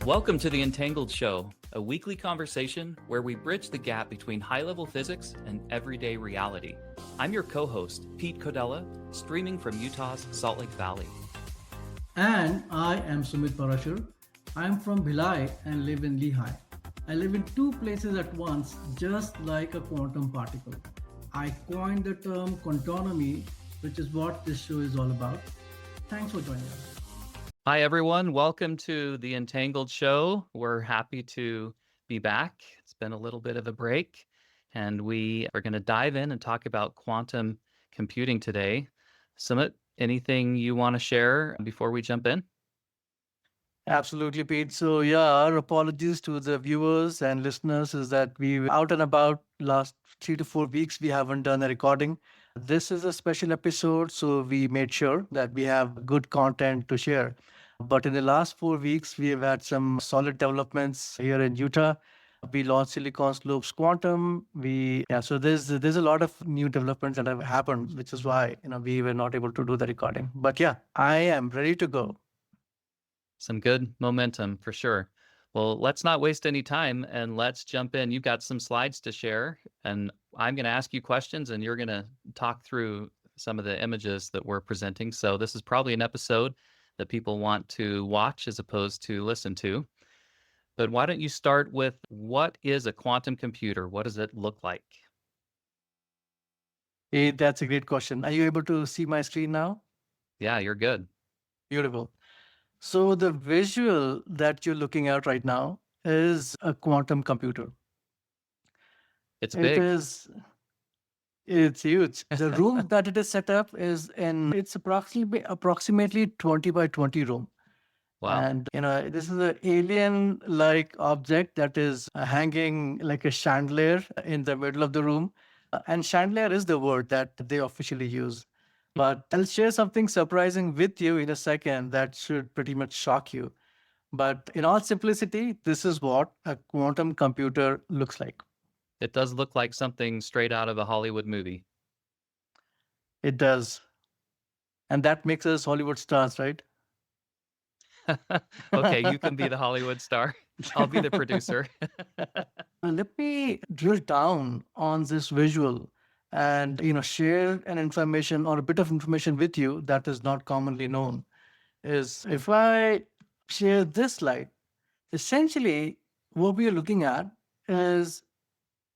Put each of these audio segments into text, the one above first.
Welcome to the Entangled Show, a weekly conversation where we bridge the gap between high-level physics and everyday reality. I'm your co-host, Pete Codella, streaming from Utah's Salt Lake Valley. And I am Sumit Parashar. I am from Bhilai and live in Lehigh. I live in two places at once, just like a quantum particle. I coined the term quantonomy, which is what this show is all about. Thanks for joining us. Hi, everyone. Welcome to the Entangled Show. We're happy to be back. It's been a little bit of a break, and we are going to dive in and talk about quantum computing today. Sumit, anything you want to share before we jump in? Absolutely, Pete. So our apologies to the viewers and listeners is that we were out and about last 3 to 4 weeks. We haven't done a recording. This is a special episode, so we made sure that we have good content to share. But in the last 4 weeks, we have had some solid developments here in Utah. We launched Silicon Slopes Quantum. So there's a lot of new developments that have happened, which is why we were not able to do the recording. But I am ready to go. Some good momentum for sure. Well, let's not waste any time and let's jump in. You've got some slides to share, and I'm going to ask you questions and you're going to talk through some of the images that we're presenting. So this is probably an episode that people want to watch as opposed to listen to. But why don't you start with what is a quantum computer? What does it look like? Hey, that's a great question. Are you able to see my screen now? Yeah, you're good. Beautiful. So the visual that you're looking at right now is a quantum computer. It's big. It's huge. The room that it is set up it's approximately 20 by 20 room. Wow. And this is an alien-like object that is hanging like a chandelier in the middle of the room. And chandelier is the word that they officially use. But I'll share something surprising with you in a second that should pretty much shock you. But in all simplicity, this is what a quantum computer looks like. It does look like something straight out of a Hollywood movie. It does. And that makes us Hollywood stars, right? Okay, you can be the Hollywood star. I'll be the producer. Let me drill down on this visual and share an information or a bit of information with you that is not commonly known. Is if I share this slide, essentially what we are looking at is,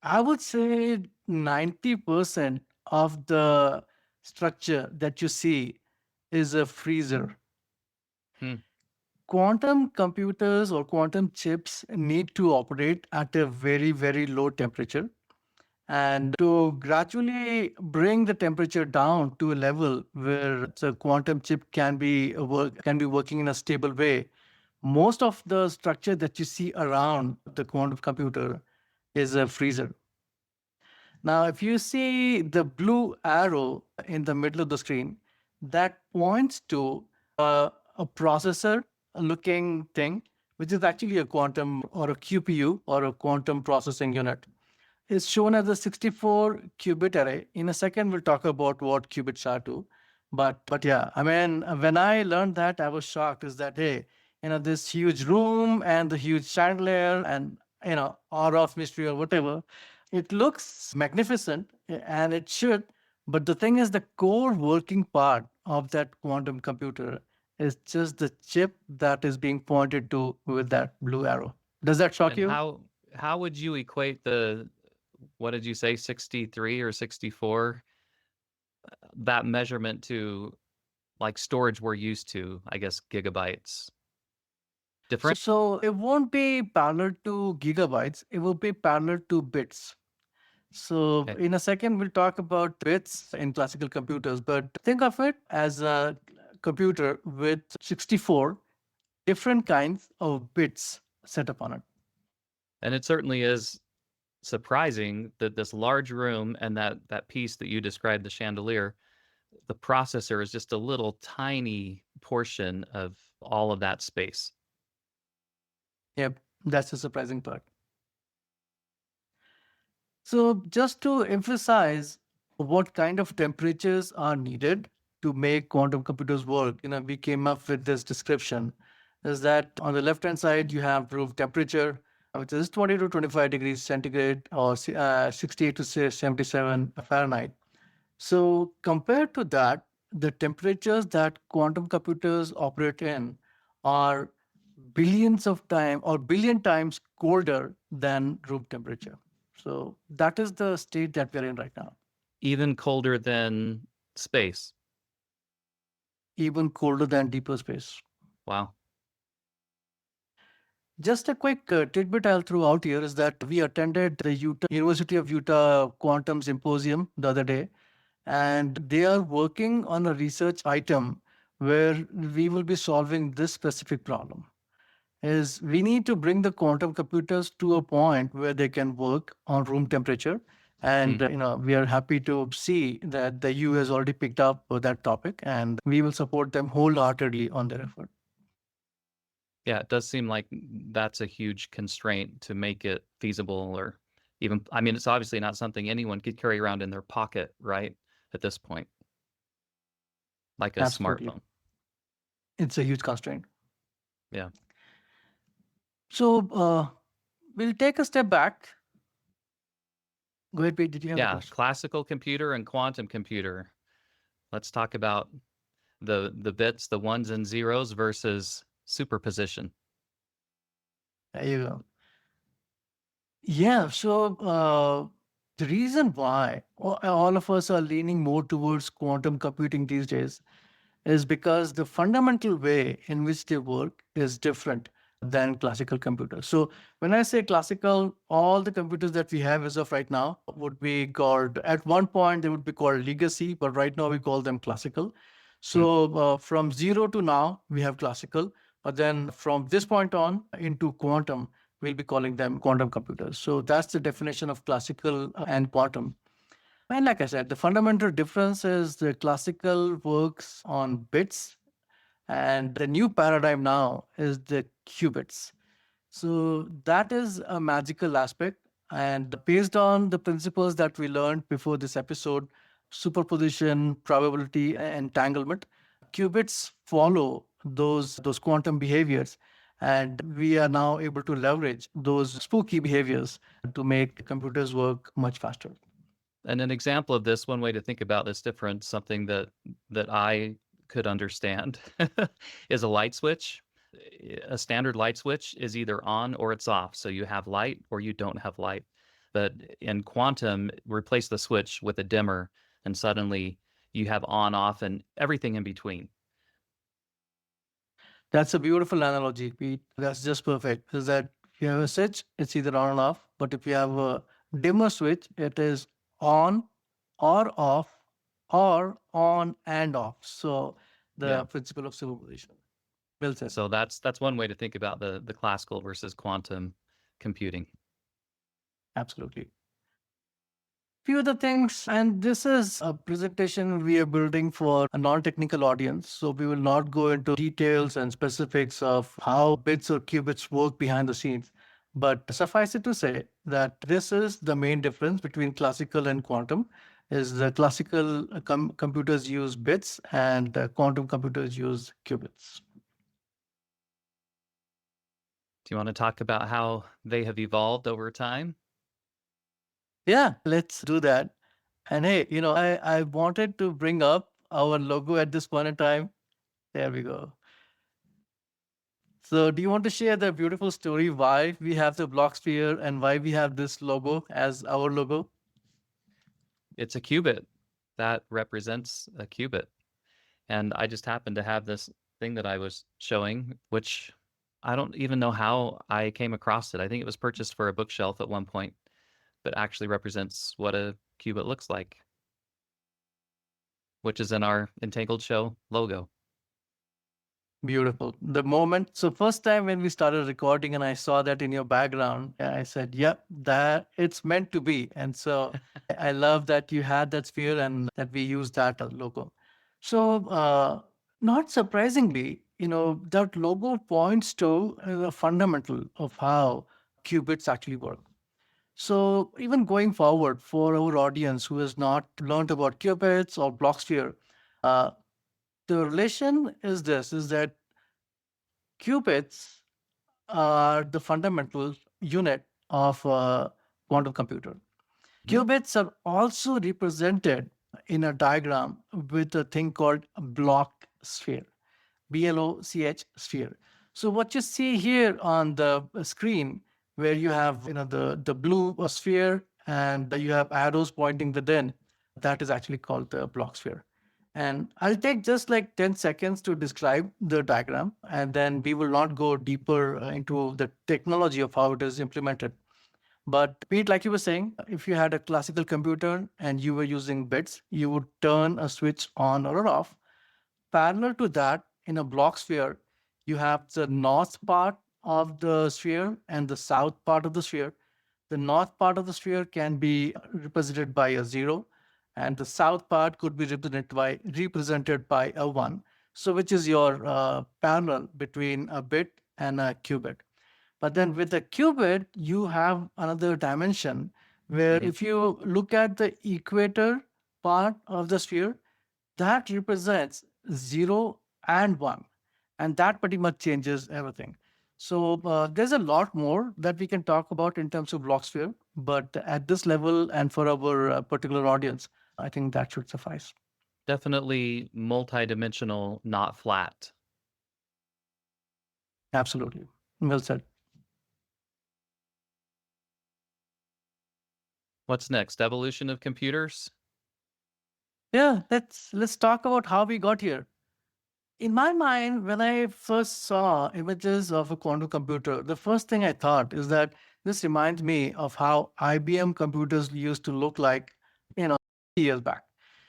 I would say 90% of the structure that you see is a freezer. Quantum computers or quantum chips need to operate at a very, very low temperature. And to gradually bring the temperature down to a level where the quantum chip can be working in a stable way, most of the structure that you see around the quantum computer is a freezer. Now, if you see the blue arrow in the middle of the screen, that points to a processor looking thing, which is actually a quantum or a QPU or a quantum processing unit. It's shown as a 64 qubit array. In a second, we'll talk about what qubits are too. But I mean, when I learned that, I was shocked. Is that, hey, this huge room and the huge chandelier and aura of mystery or whatever, it looks magnificent and it should. But the thing is, the core working part of that quantum computer is just the chip that is being pointed to with that blue arrow. Does that shock you? How would you equate the, what did you say, 63 or 64, that measurement to like storage we're used to, I guess, gigabytes? Different? So it won't be parallel to gigabytes. It will be parallel to bits. So Okay. in a second, we'll talk about bits in classical computers, but think of it as a computer with 64 different kinds of bits set up on it. And it certainly is surprising that this large room and that piece that you described, the chandelier, the processor is just a little tiny portion of all of that space. Yep, that's the surprising part. So just to emphasize what kind of temperatures are needed to make quantum computers work, we came up with this description is that on the left-hand side, you have room temperature, which is 20 to 25 degrees centigrade or 68 to 77 Fahrenheit. So compared to that, the temperatures that quantum computers operate in are billions of times or billion times colder than room temperature. So that is the state that we're in right now, Even colder than space. even colder than deeper space. Wow. Just a quick tidbit I'll throw out here is that we attended the University of Utah Quantum Symposium the other day, and they are working on a research item where we will be solving this specific problem. Is we need to bring the quantum computers to a point where they can work on room temperature. And we are happy to see that the EU has already picked up that topic, and we will support them wholeheartedly on their effort. Yeah, it does seem like that's a huge constraint to make it feasible, or even, I mean, it's obviously not something anyone could carry around in their pocket, right? At this point, like a Absolutely. smartphone. It's a huge constraint. Yeah. So we'll take a step back. Go ahead, Pete. Did you have a Yeah, question? classical computer and quantum computer. Let's talk about the bits, the ones and zeros versus superposition. There you go. Yeah. So the reason why all of us are leaning more towards quantum computing these days is because the fundamental way in which they work is different than classical computers. So when I say classical, all the computers that we have as of right now would be called, at one point they would be called legacy, but right now we call them classical. So from zero to now, we have classical, but then from this point on into quantum, we'll be calling them quantum computers. So that's the definition of classical and quantum. And like I said, the fundamental difference is the classical works on bits, and the new paradigm now is the qubits. So that is a magical aspect. And based on the principles that we learned before this episode, superposition, probability, and entanglement, qubits follow those quantum behaviors. And we are now able to leverage those spooky behaviors to make computers work much faster. And an example of this, one way to think about this difference, something that I could understand, is a light switch. A standard light switch is either on or it's off. So you have light or you don't have light. But in quantum, replace the switch with a dimmer, and suddenly you have on, off, and everything in between. That's a beautiful analogy, Pete. That's just perfect. Is that if you have a switch, it's either on or off. But if you have a dimmer switch, it is on or off or on and off. So the Yeah. principle of superposition. Well said. So that's one way to think about the classical versus quantum computing. Absolutely. Few other things, and this is a presentation we are building for a non-technical audience, so we will not go into details and specifics of how bits or qubits work behind the scenes. But suffice it to say that this is the main difference between classical and quantum, is the classical computers use bits and quantum computers use qubits. Do you want to talk about how they have evolved over time? Yeah, let's do that. And hey, I wanted to bring up our logo at this point in time. There we go. So do you want to share the beautiful story why we have the Bloch sphere and why we have this logo as our logo? It's a qubit. That represents a qubit. And I just happened to have this thing that I was showing, which I don't even know how I came across it. I think it was purchased for a bookshelf at one point, but actually represents what a qubit looks like, which is in our Entangled Show logo. Beautiful. The moment, so first time when we started recording and I saw that in your background, I said, yep, that it's meant to be. And so I love that you had that sphere and that we used that logo. So not surprisingly, that logo points to the fundamental of how qubits actually work. So even going forward for our audience who has not learned about qubits or Bloch sphere, the relation is this, is that Qubits are the fundamental unit of a quantum computer. Qubits are also represented in a diagram with a thing called a Bloch sphere, BLOCH sphere. So what you see here on the screen, where you have the blue sphere and you have arrows pointing within, that is actually called the Bloch sphere. And I'll take just like 10 seconds to describe the diagram, and then we will not go deeper into the technology of how it is implemented. But Pete, like you were saying, if you had a classical computer and you were using bits, you would turn a switch on or off. Parallel to that, in a Bloch sphere, you have the north part of the sphere and the south part of the sphere. The north part of the sphere can be represented by a zero, and the south part could be represented by a one. So, which is your parallel between a bit and a qubit. But then with a qubit, you have another dimension where if you look at the equator part of the sphere, that represents 0 and 1. And that pretty much changes everything. So there's a lot more that we can talk about in terms of Bloch sphere. But at this level and for our particular audience, I think that should suffice. Definitely multidimensional, not flat. Absolutely. Well said. What's next? Evolution of computers? Yeah, let's talk about how we got here. In my mind, when I first saw images of a quantum computer, the first thing I thought is that this reminds me of how IBM computers used to look like, you know, years back.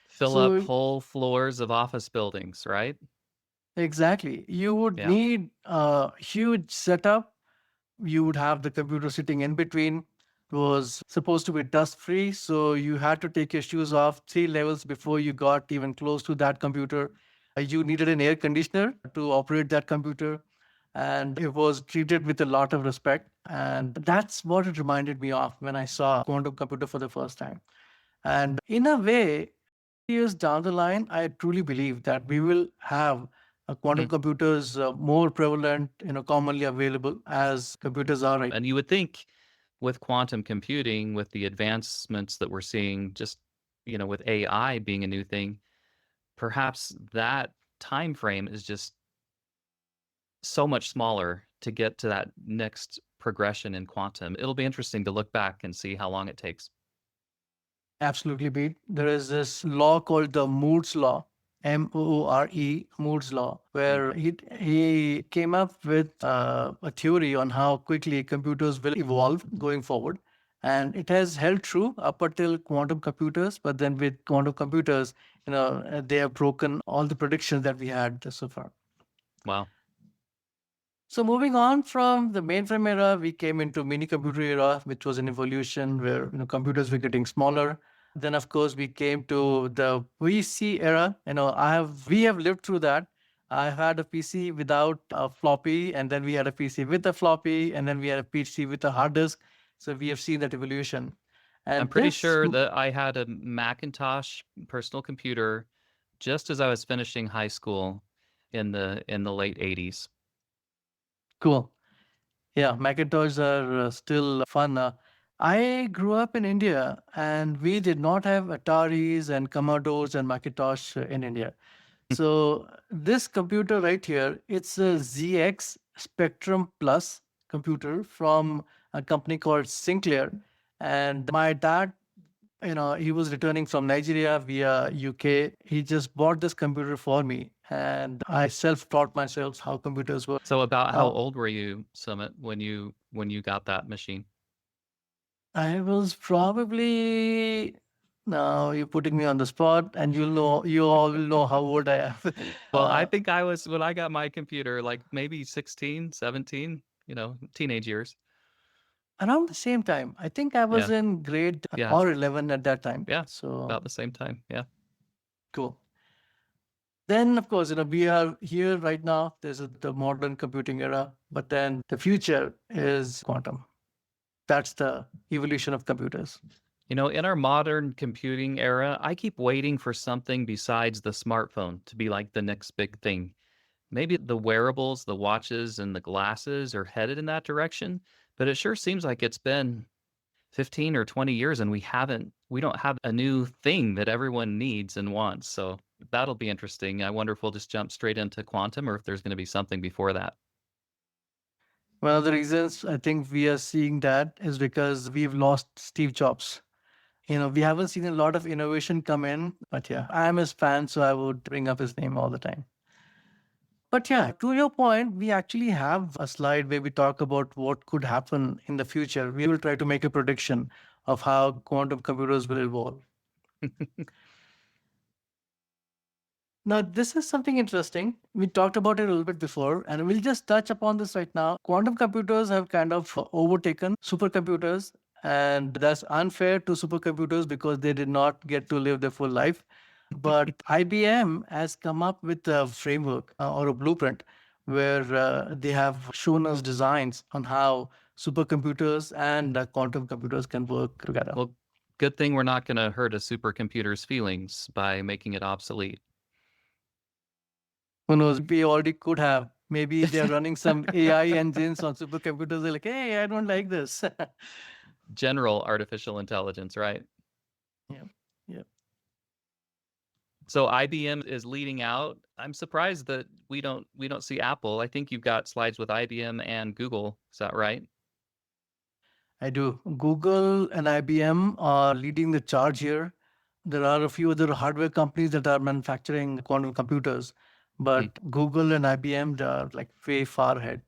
Fill up So whole floors of office buildings, right? exactly, you would Yeah. need a huge setup. You would have the computer sitting in between. It was supposed to be dust free, so you had to take your shoes off 3 levels before you got even close to that computer. You needed an air conditioner to operate that computer, and it was treated with a lot of respect. And that's what it reminded me of when I saw a quantum computer for the first time. And in a way, years down the line, I truly believe that we will have quantum Hmm. computers more prevalent, commonly available as computers are right. And you would think with quantum computing, with the advancements that we're seeing, just with AI being a new thing, perhaps that time frame is just so much smaller to get to that next progression in quantum. It'll be interesting to look back and see how long it takes. Absolutely, Pete. There is this law called the Moore's Law, Moore, Moore's Law, where he came up with a theory on how quickly computers will evolve going forward. And it has held true up until quantum computers. But then with quantum computers, they have broken all the predictions that we had so far. Wow. So moving on from the mainframe era, we came into mini computer era, which was an evolution where computers were getting smaller. Then of course we came to the PC era. We have lived through that. I had a PC without a floppy, and then we had a PC with a floppy, and then we had a PC with a hard disk. So we have seen that evolution. I'm And pretty this sure that I had a Macintosh personal computer just as I was finishing high school in the late 80s. cool. Yeah, Macintosh are still fun. I grew up in India and we did not have Ataris and Commodores and Macintosh in India. So this computer right here, it's a ZX Spectrum Plus computer from a company called Sinclair. And my dad, he was returning from Nigeria via UK. He just bought this computer for me, and I self-taught myself how computers work. So about how Uh, old were you, Sumit, when you got that machine? I was probably now you're putting me on the spot, and you all will know how old I am. Well, I uh, think I was when I got my computer, like maybe 16, 17, teenage years. Around the same time. I think I was Yeah. in grade Yeah. or 11 at that time. Yeah. So About the same time. Yeah. cool. Then, of course, we are here right now. There's the modern computing era, but then the future is quantum. That's the evolution of computers. In our modern computing era, I keep waiting for something besides the smartphone to be like the next big thing. Maybe the wearables, the watches, and the glasses are headed in that direction, but it sure seems like it's been 15 or 20 years and we don't have a new thing that everyone needs and wants. So that'll be interesting. I wonder if we'll just jump straight into quantum or if there's going to be something before that. One of the reasons I think we are seeing that is because we've lost Steve Jobs. We haven't seen a lot of innovation come in, but yeah, I'm his fan, so I would bring up his name all the time. But yeah, to your point, we actually have a slide where we talk about what could happen in the future. We will try to make a prediction of how quantum computers will evolve. Now, this is something interesting. We talked about it a little bit before, and we'll just touch upon this right now. Quantum computers have kind of overtaken supercomputers, and that's unfair to supercomputers because they did not get to live their full life. But IBM has come up with a framework or a blueprint where they have shown us designs on how supercomputers and quantum computers can work together. Well, good thing we're not going to hurt a supercomputer's feelings by making it obsolete. Who knows? We already could have. Maybe they're running some AI engines on supercomputers. They're like, hey, I don't like this. General artificial intelligence, right? Yeah. Yeah. So IBM is leading out. I'm surprised that we don't see Apple. I think you've got slides with IBM and Google. Is that right? I do. Google and IBM are leading the charge here. There are a few other hardware companies that are manufacturing quantum computers, but Google and IBM, they are like way far ahead.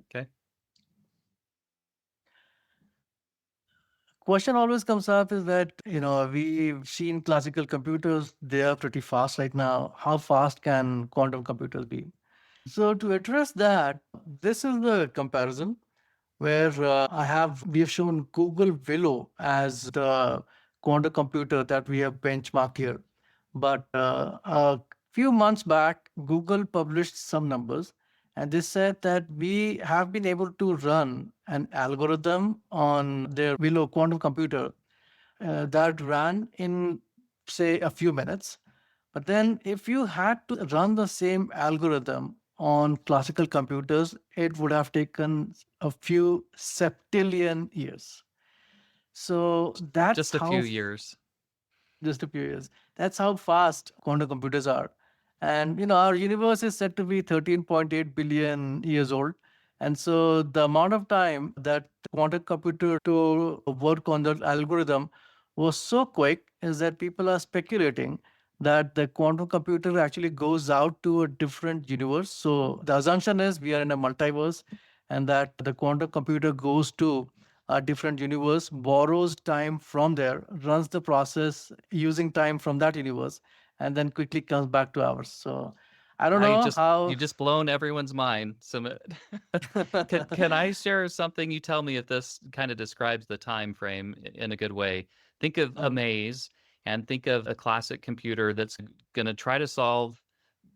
Okay. Question always comes up is that, we've seen classical computers, they are pretty fast right now. How fast can quantum computers be? So to address that, this is the comparison where we have shown Google Willow as the quantum computer that we have benchmarked here. But a few months back, Google published some numbers, and they said that we have been able to run an algorithm on their Willow quantum computer that ran in, say, a few minutes. But then if you had to run the same algorithm on classical computers, it would have taken a few septillion years. So that's Just a how few years. just a few years. That's how fast quantum computers are. And our universe is said to be 13.8 billion years old. And so the amount of time that quantum computer to work on the algorithm was so quick is that people are speculating that the quantum computer actually goes out to a different universe. So the assumption is we are in a multiverse and that the quantum computer goes to a different universe, borrows time from there, runs the process using time from that universe, and then quickly comes back to ours. So I don't know how. You just blown everyone's mind, Sumit. Can I share something? You tell me if this kind of describes the time frame in a good way. Think of a maze and think of a classic computer that's going to try to solve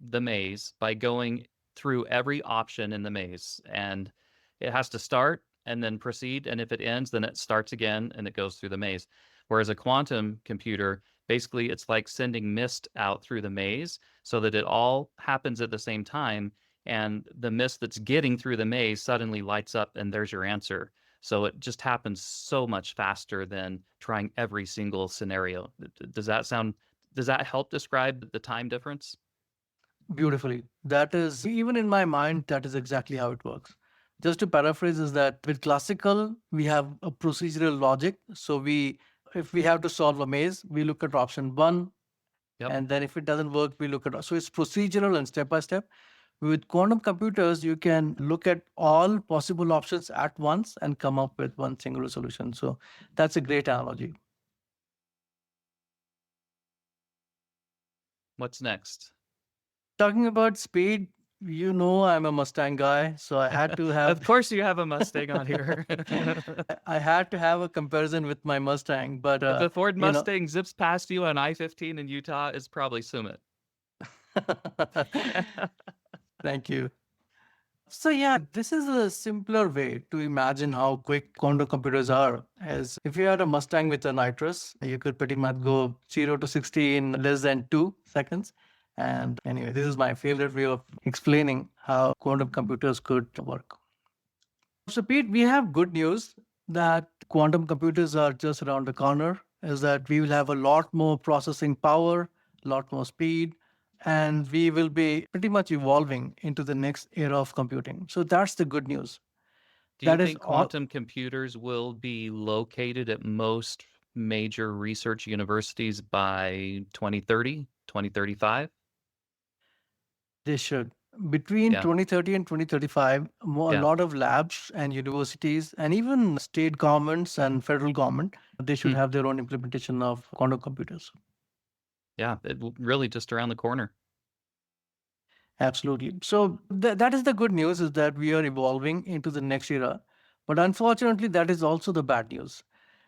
the maze by going through every option in the maze. And it has to start and then proceed. And if it ends, then it starts again and it goes through the maze. Whereas a quantum computer, basically, it's like sending mist out through the maze so that it all happens at the same time. And the mist that's getting through the maze suddenly lights up and there's your answer. So it just happens so much faster than trying every single scenario. Does that help describe the time difference? Beautifully. That is, even in my mind, that is exactly how it works. Just to paraphrase, is that with classical, we have a procedural logic. So if we have to solve a maze, we look at option one. Yep. And then if it doesn't work, we look at, so it's procedural and step by step. With quantum computers, you can look at all possible options at once and come up with one single solution. So that's a great analogy. What's next? Talking about speed, I'm a Mustang guy, so I had to have. Of course, you have a Mustang on here. I had to have a comparison with my Mustang, but if a Ford Mustang zips past you on I-15 in Utah, it's probably Sumit. Thank you. So yeah, this is a simpler way to imagine how quick quantum computers are. As if you had a Mustang with a nitrous, you could pretty much go 0 to 60 in less than 2 seconds. And anyway, this is my favorite way of explaining how quantum computers could work. So, Pete, we have good news that quantum computers are just around the corner, is that we will have a lot more processing power, a lot more speed, and we will be pretty much evolving into the next era of computing. So that's the good news. Do you That is think all. quantum computers will be located at most major research universities by 2030, 2035? They should. Between Yeah. 2030 and 2035, a Yeah. lot of labs and universities and even state governments and federal government, they should Hmm. have their own implementation of quantum computers. Yeah. Really just around the corner. Absolutely. So that is the good news, is that we are evolving into the next era. But unfortunately, that is also the bad news,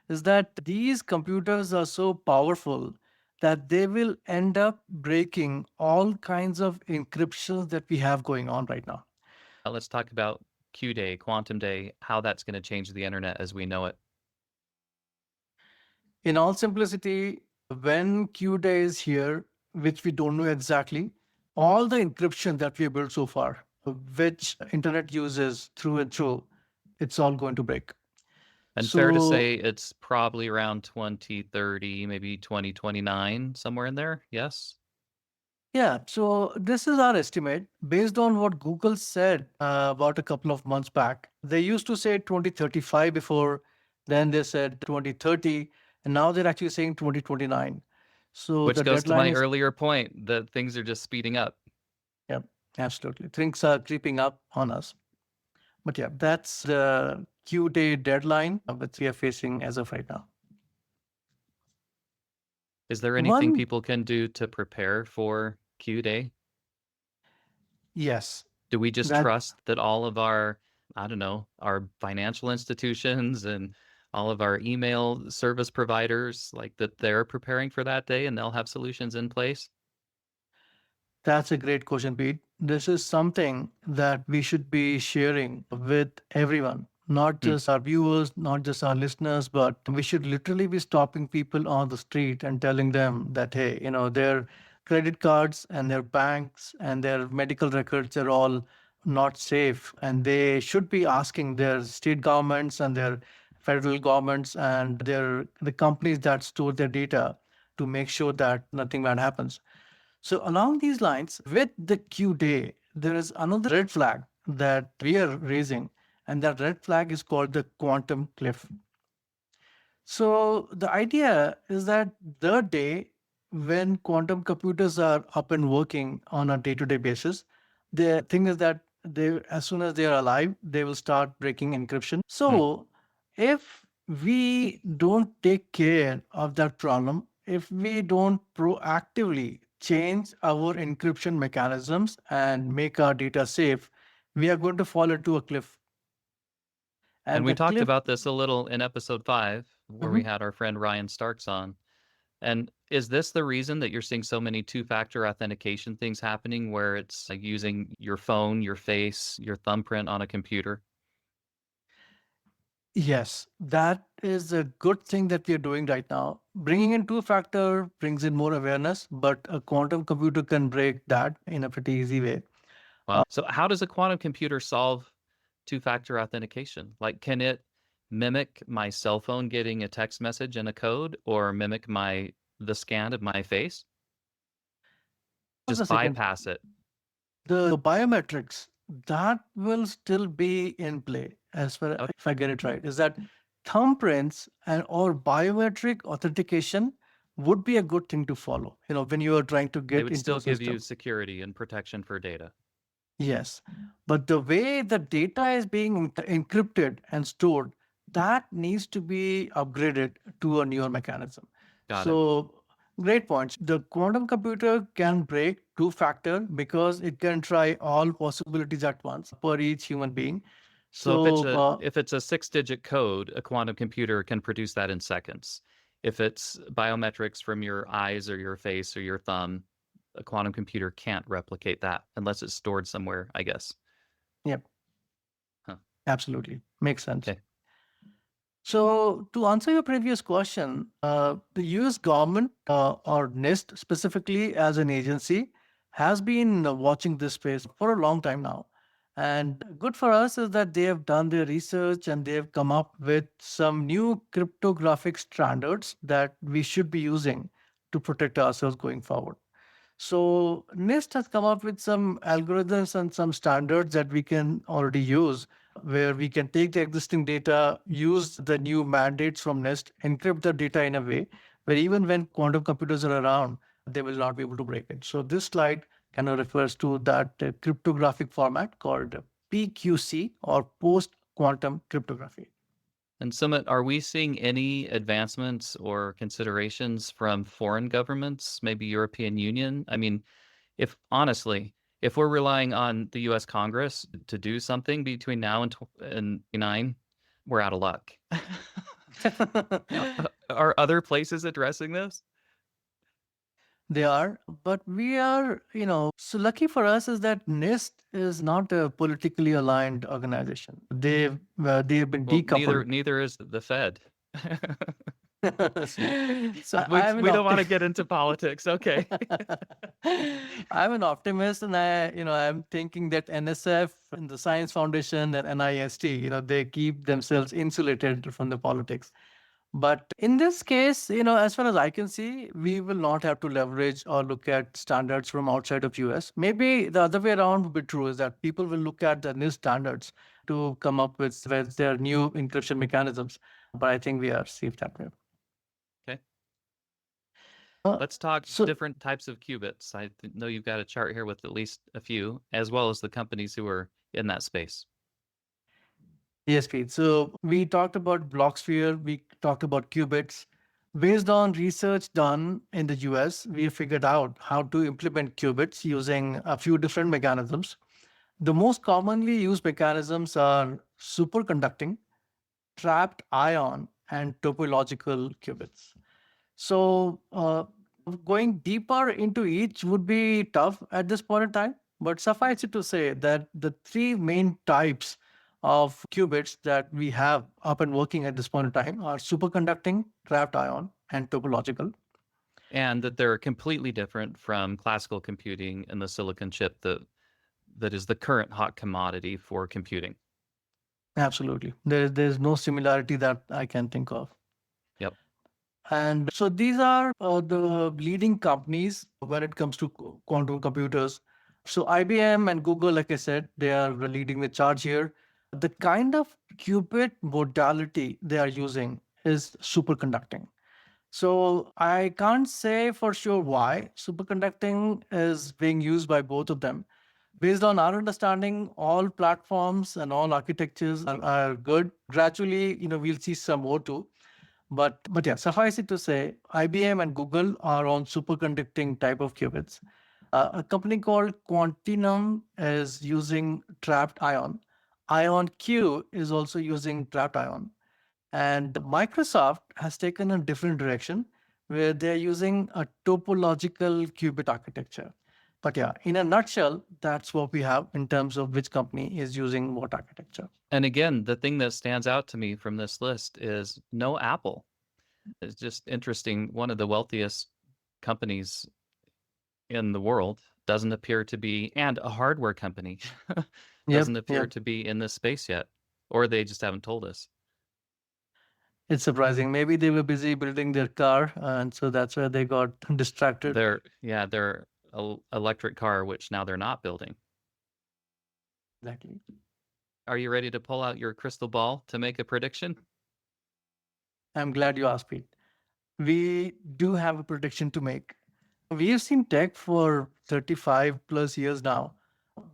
is that these computers are so powerful that they will end up breaking all kinds of encryptions that we have going on right now. Let's talk about Q Day, Quantum Day, how that's going to change the internet as we know it. In all simplicity, when Q day is here, which we don't know exactly, all the encryption that we have built so far, which internet uses through and through, it's all going to break. And fair to So say it's probably around 2030, maybe 2029, somewhere in there. Yes. yeah, so this is our estimate based on what Google said about a couple of months back. They used to say 2035 before, then they said 2030, and now they're actually saying 2029. So Which the goes to deadline my is, earlier point that things are just speeding up. yeah, absolutely. Things are creeping up on us. But yeah, that's the Q day deadline that we are facing as of right now. Is there anything One, people can do to prepare for Q Day? yes, Do we just that trust that all of our, I don't know, our financial institutions and all of our email service providers, like that they're preparing for that day and they'll have solutions in place? That's a great question, Pete. This is something that we should be sharing with everyone, not Hmm. just our viewers, not just our listeners, but we should literally be stopping people on the street and telling them that, hey, their credit cards and their banks and their medical records are all not safe. And they should be asking their state governments and their federal governments and the companies that store their data to make sure that nothing bad happens. So along these lines, with the Q day, there is another red flag that we are raising, and that red flag is called the quantum cliff. So the idea is that the day when quantum computers are up and working on a day-to-day basis, the thing is that as soon as they are alive, they will start breaking encryption. Hmm. So if we don't take care of that problem, if we don't proactively change our encryption mechanisms and make our data safe, we are going to fall into a cliff. And And we the talked cliff. about this a little in episode 5, where we Mhm. had our friend Ryan Starks on. And is this the reason that you're seeing so many two-factor authentication things happening where it's like using your phone, your face, your thumbprint on a computer? Yes, that is a good thing that we are doing right now. Bringing in two factor brings in more awareness, but a quantum computer can break that in a pretty easy way. Wow. So how does a quantum computer solve two-factor authentication? Like, can it mimic my cell phone getting a text message and a code, or mimic the scan of my face? Hold Just a second. bypass it. The biometrics that will still be in play, as far Okay. if I get it right, is that thumbprints and or biometric authentication would be a good thing to follow. When you are trying to They get would into still a give you system. security and protection for data. Yes, but the way the data is being encrypted and stored, that needs to be upgraded to a newer mechanism. Got it. So, great points. The quantum computer can break two factor because it can try all possibilities at once per each human being. So if it's So, a 6-digit code, a quantum computer can produce that in seconds. If it's biometrics from your eyes or your face or your thumb, a quantum computer can't replicate that unless it's stored somewhere, I guess. yep, Huh. absolutely. Makes sense. Okay. So, to answer your previous question, the US government or NIST specifically as an agency has been watching this space for a long time now. And good for us is that they have done their research and they have come up with some new cryptographic standards that we should be using to protect ourselves going forward. So NIST has come up with some algorithms and some standards that we can already use, where we can take the existing data, use the new mandates from NIST, encrypt the data in a way where even when quantum computers are around, they will not be able to break it. So this slide kind of refers to that cryptographic format called PQC, or post quantum cryptography. And Sumit, are we seeing any advancements or considerations from foreign governments, maybe European Union? I mean, if honestly, if we're relying on the US Congress to do something between now and 9, we're out of luck. Are other places addressing this? They are, but we are, so lucky for us is that NIST is not a politically aligned organization. They've been Well, decoupled. neither is the Fed. So We don't want to get into politics. Okay. I'm an optimist, and I'm thinking that NSF and the Science Foundation and NIST, they keep themselves insulated from the politics. But in this case, as far as I can see, we will not have to leverage or look at standards from outside of US. Maybe the other way around would be true, is that people will look at the NIST standards to come up with their new encryption mechanisms. But I think we are safe that way. Okay. Uh, Let's talk so- different types of qubits. I know you've got a chart here with at least a few, as well as the companies who are in that space. Yes, Pete. So we talked about Bloch sphere, we talked about qubits. Based on research done in the US, we figured out how to implement qubits using a few different mechanisms. The most commonly used mechanisms are superconducting, trapped ion, and topological qubits. So going deeper into each would be tough at this point in time, but suffice it to say that the three main types of qubits that we have up and working at this point in time are superconducting, trapped ion, and topological. And that they're completely different from classical computing and the silicon chip that is the current hot commodity for computing. Absolutely. There's no similarity that I can think of. Yep. And so these are the leading companies when it comes to quantum computers. So IBM and Google, like I said, they are leading the charge here. The kind of qubit modality they are using is superconducting. So I can't say for sure why superconducting is being used by both of them. Based on our understanding, all platforms and all architectures are good. Gradually, we'll see some more too. But yeah, suffice it to say, IBM and Google are on superconducting type of qubits. A company called Quantinum is using trapped ion. IonQ is also using trapped ion. And Microsoft has taken a different direction where they're using a topological qubit architecture. But yeah, in a nutshell, that's what we have in terms of which company is using what architecture. And again, the thing that stands out to me from this list is no Apple. It's just interesting. One of the wealthiest companies in the world doesn't appear to be, and a hardware company doesn't appear to be in this space yet, or they just haven't told us. It's surprising. Maybe they were busy building their car, and so that's where they got distracted. Their electric car, which now they're not building. Exactly. Are you ready to pull out your crystal ball to make a prediction? I'm glad you asked, Pete. We do have a prediction to make. We have seen tech for 35 plus years now,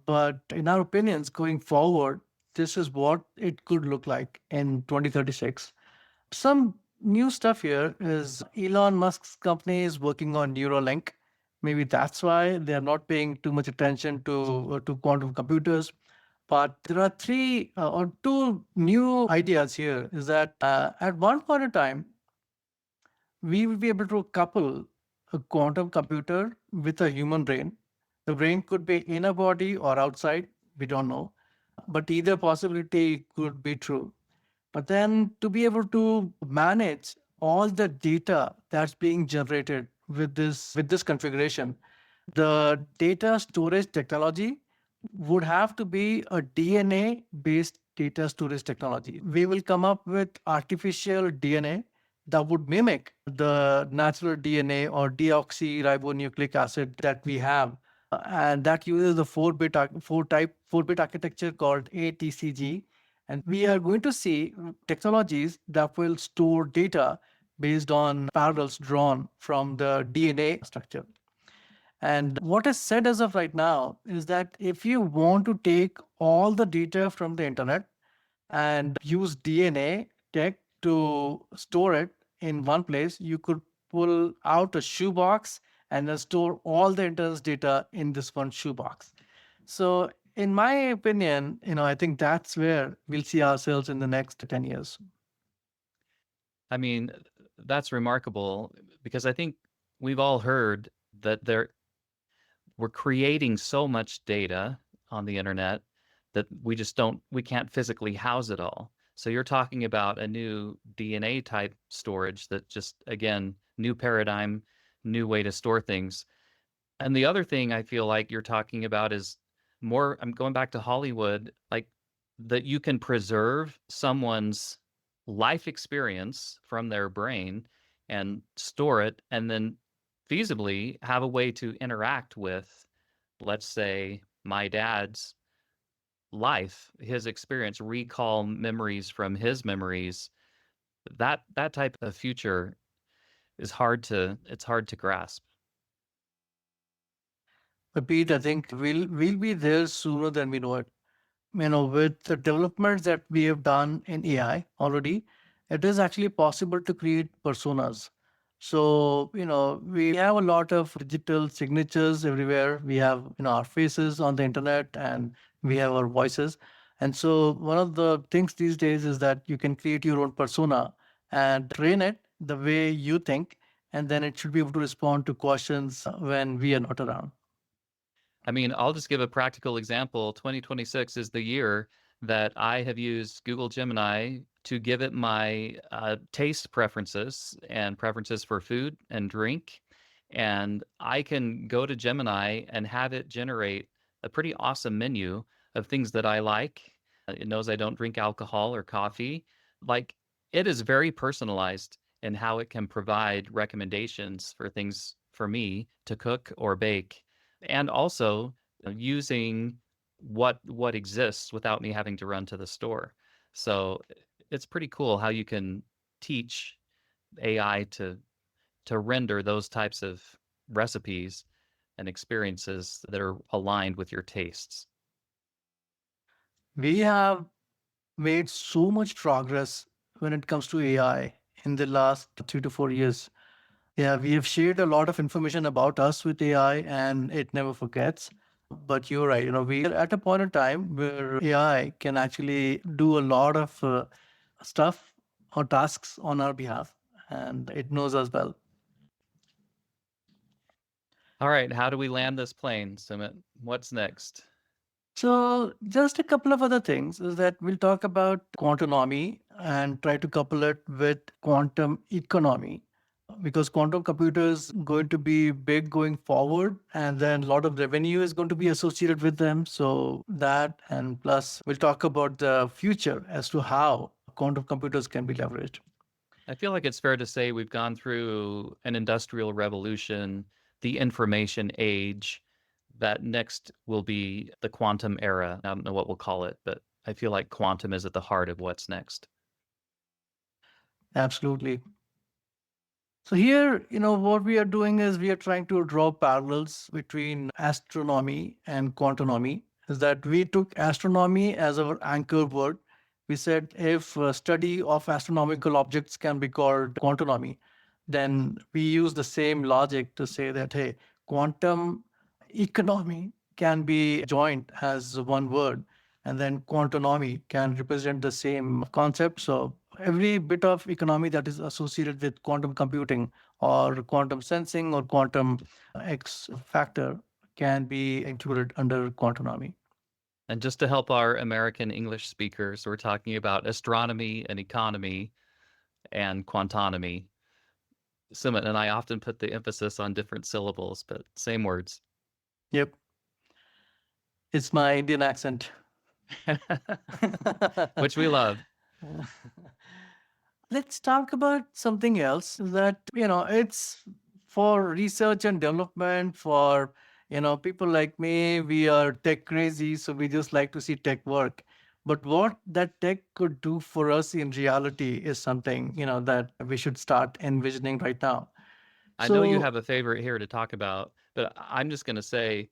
but in our opinions, going forward, this is what it could look like in 2036. Some new stuff here is Elon Musk's company is working on Neuralink. Maybe that's why they're not paying too much attention to quantum computers. But there are three or two new ideas here. Is that at one point in time, we will be able to couple a quantum computer with a human brain. The brain could be in a body or outside, we don't know. But either possibility could be true. But then to be able to manage all the data that's being generated with this configuration, The data storage technology would have to be a DNA based data storage technology. We will come up with artificial DNA that would mimic the natural DNA or deoxyribonucleic acid that we have. And that uses the 4-bit architecture called ATCG. And we are going to see technologies that will store data based on parallels drawn from the DNA structure. And what is said as of right now is that if you want to take all the data from the internet and use DNA tech to store it in one place, you could pull out a shoebox and then store all the internet's data in this one shoebox. So, in my opinion, I think that's where we'll see ourselves in the next 10 years. I mean, that's remarkable because I think we've all heard that we're creating so much data on the internet that we can't physically house it all. So you're talking about a new DNA type storage that just, again, new paradigm, new way to store things. And the other thing I feel like you're talking about is more, I'm going back to Hollywood, like that you can preserve someone's life experience from their brain and store it, and then feasibly have a way to interact with, let's say, my dad's life, his experience, recall memories from his memories. That type of future is it's hard to grasp. But Pete, I think we'll be there sooner than we know it. With the developments that we have done in AI already, it is actually possible to create personas. So, we have a lot of digital signatures everywhere. We have, our faces on the internet and we have our voices. And so, one of the things these days is that you can create your own persona and train it the way you think, and then it should be able to respond to questions when we are not around. I mean, I'll just give a practical example. 2026 is the year that I have used Google Gemini to give it my taste preferences and preferences for food and drink. And I can go to Gemini and have it generate a pretty awesome menu of things that I like. It knows I don't drink alcohol or coffee. Like, it is very personalized in how it can provide recommendations for things for me to cook or bake, and also using what exists without me having to run to the store. So it's pretty cool how you can teach AI to render those types of recipes and experiences that are aligned with your tastes. We have made so much progress when it comes to AI in the last 3 to 4 years. Yeah, we have shared a lot of information about us with AI and it never forgets. But you're right, we are at a point in time where AI can actually do a lot of stuff or tasks on our behalf and it knows us well. All right, how do we land this plane, Sumit? What's next? So, just a couple of other things is that we'll talk about quantonomy and try to couple it with quantum economy because quantum computers going to be big going forward and then a lot of revenue is going to be associated with them. So, that and plus we'll talk about the future as to how quantum computers can be leveraged. I feel like it's fair to say we've gone through an industrial revolution, the information age. That next will be the quantum era. I don't know what we'll call it, but I feel like quantum is at the heart of what's next. Absolutely. So here, what we are doing is we are trying to draw parallels between astronomy and quantonomy. Is that we took astronomy as our anchor word. We said if a study of astronomical objects can be called quantonomy, then we use the same logic to say that, hey, quantum economy can be joined as one word, and then quantonomy can represent the same concept. So every bit of economy that is associated with quantum computing or quantum sensing or quantum X factor can be included under quantonomy. And just to help our American English speakers, we're talking about astronomy and economy and quantonomy. Sumit and I often put the emphasis on different syllables, but same words. Yep, it's my Indian accent. Which we love. Let's talk about something else that, it's for research and development for, people like me, we are tech crazy, so we just like to see tech work. But what that tech could do for us in reality is something, that we should start envisioning right now. I know you So have a favorite here to talk about, but I'm just going to say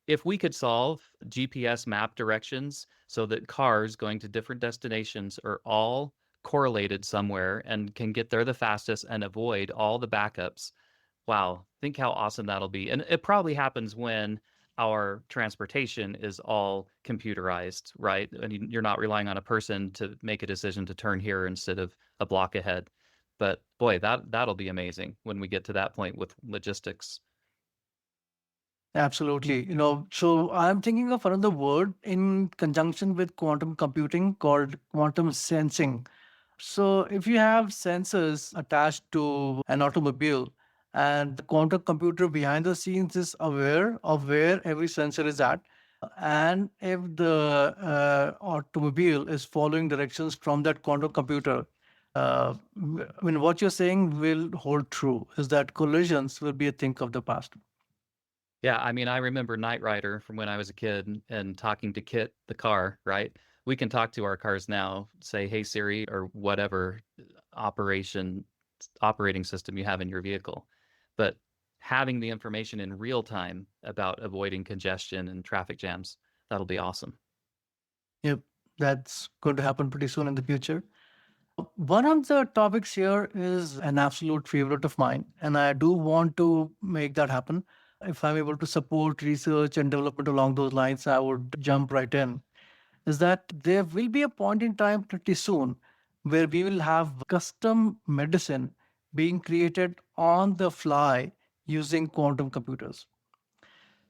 if we could solve GPS map directions so that cars going to different destinations are all correlated somewhere and can get there the fastest and avoid all the backups, wow, think how awesome that'll be. And it probably happens when our transportation is all computerized, right? And you're not relying on a person to make a decision to turn here instead of a block ahead. But boy, that'll be amazing when we get to that point with logistics. absolutely. So I'm thinking of another word in conjunction with quantum computing called quantum sensing. So if you have sensors attached to an automobile and the quantum computer behind the scenes is aware of where every sensor is at, and if the automobile is following directions from that quantum computer, I mean, what you're saying will hold true is that collisions will be a thing of the past. Yeah, I mean, I remember Knight Rider from when I was a kid and talking to Kit, the car, right? We can talk to our cars now, say, "Hey Siri," or whatever operation operating system you have in your vehicle. But having the information in real time about avoiding congestion and traffic jams, that'll be awesome. Yep, that's going to happen pretty soon in the future. One of the topics here is an absolute favorite of mine, and I do want to make that happen. If I'm able to support research and development along those lines, I would jump right in. Is that there will be a point in time pretty soon where we will have custom medicine being created on the fly using quantum computers.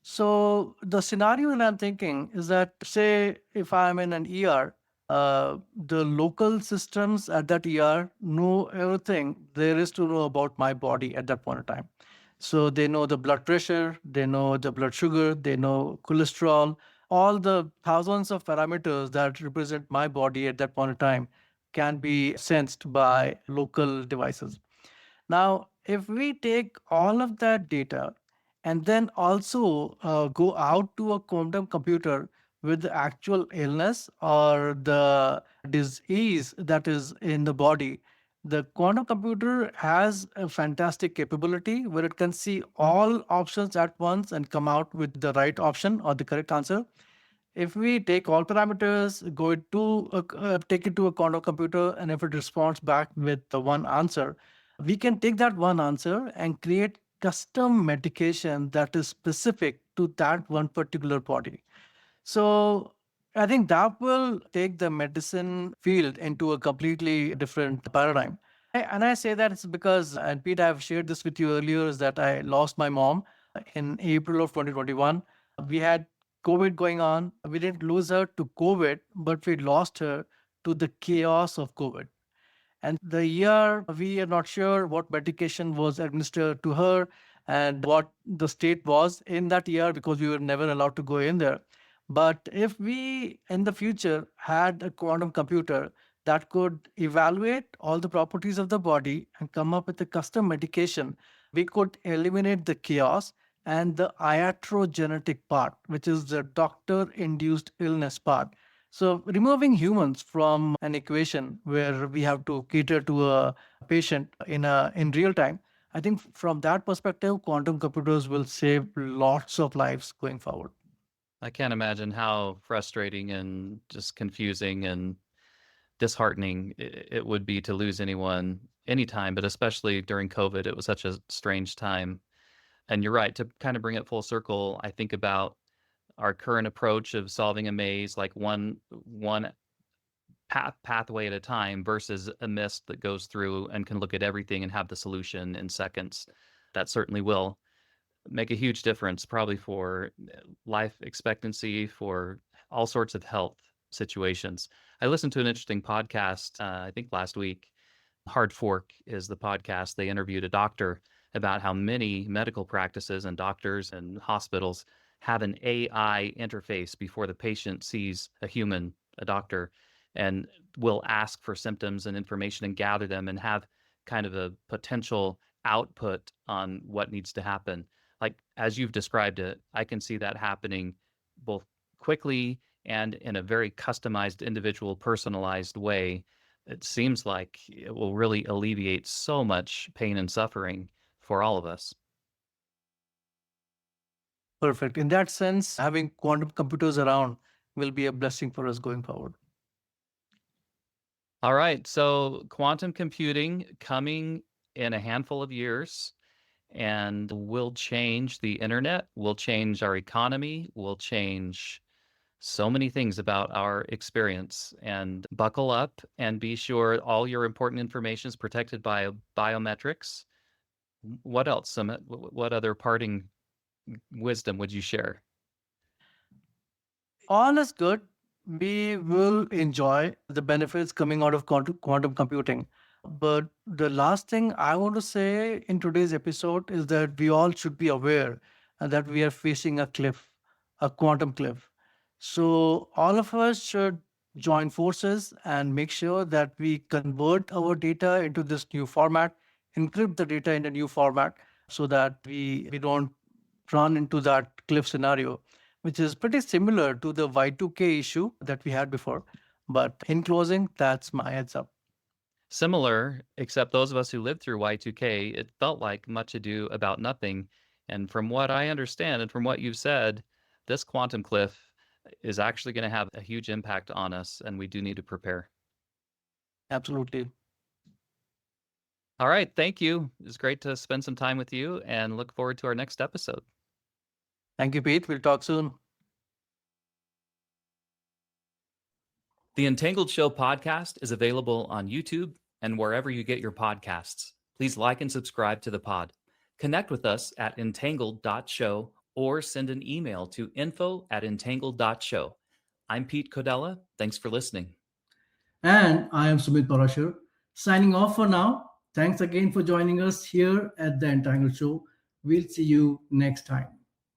So the scenario that I'm thinking is that, say, if I'm in an ER, the local systems at that ER know everything there is to know about my body at that point in time. So they know the blood pressure, they know the blood sugar, they know cholesterol, all the thousands of parameters that represent my body at that point in time can be sensed by local devices. Now, if we take all of that data and then also go out to a quantum computer with the actual illness or the disease that is in the body, the quantum computer has a fantastic capability where it can see all options at once and come out with the right option or the correct answer. If we take all parameters, take it to a quantum computer, and if it responds back with the one answer, we can take that one answer and create custom medication that is specific to that one particular body. So I think that will take the medicine field into a completely different paradigm. And I say that it's because, and Pete, I've shared this with you earlier, is that I lost my mom in April of 2021. We had COVID going on. We didn't lose her to COVID, but we lost her to the chaos of COVID. And the year, we are not sure what medication was administered to her and what the state was in that year because we were never allowed to go in there. But if we in the future had a quantum computer that could evaluate all the properties of the body and come up with a custom medication, we could eliminate the chaos and the iatrogenetic part, which is the doctor induced illness part. So removing humans from an equation where we have to cater to a patient in real time, I think from that perspective, quantum computers will save lots of lives going forward. I can't imagine how frustrating and just confusing and disheartening it would be to lose anyone anytime, but especially during COVID. It was such a strange time. And you're right, to kind of bring it full circle, I think about our current approach of solving a maze like one pathway at a time versus a mist that goes through and can look at everything and have the solution in seconds. That certainly will make a huge difference, probably for life expectancy, for all sorts of health situations. I listened to an interesting podcast, I think last week. Hard Fork is the podcast. They interviewed a doctor about how many medical practices and doctors and hospitals have an AI interface before the patient sees a doctor, and will ask for symptoms and information and gather them and have kind of a potential output on what needs to happen. Like as you've described it, I can see that happening both quickly and in a very customized, individual, personalized way. It seems like it will really alleviate so much pain and suffering for all of us. Perfect. In that sense, having quantum computers around will be a blessing for us going forward. All right. So quantum computing coming in a handful of years and will change the internet, will change our economy, will change so many things about our experience. And buckle up and be sure all your important information is protected by biometrics. What else, Sumit? What other parting wisdom would you share? All is good. We will enjoy the benefits coming out of quantum computing. But the last thing I want to say in today's episode is that we all should be aware that we are facing a cliff, a quantum cliff. So, all of us should join forces and make sure that we convert our data into this new format, encrypt the data in a new format so that we don't run into that cliff scenario, which is pretty similar to the Y2K issue that we had before. But in closing, that's my heads up. Similar, except those of us who lived through Y2K, it felt like much ado about nothing. And from what I understand and from what you've said, this quantum cliff is actually going to have a huge impact on us, and we do need to prepare. Absolutely. All right. Thank you. It's great to spend some time with you and look forward to our next episode. Thank you, Pete. We'll talk soon. The Entangled Show podcast is available on YouTube and wherever you get your podcasts. Please like and subscribe to the pod. Connect with us at entangled.show or send an email to info@entangled.show. I'm Pete Codella. Thanks for listening. And I am Sumit Parashar, signing off for now. Thanks again for joining us here at the Entangled Show. We'll see you next time.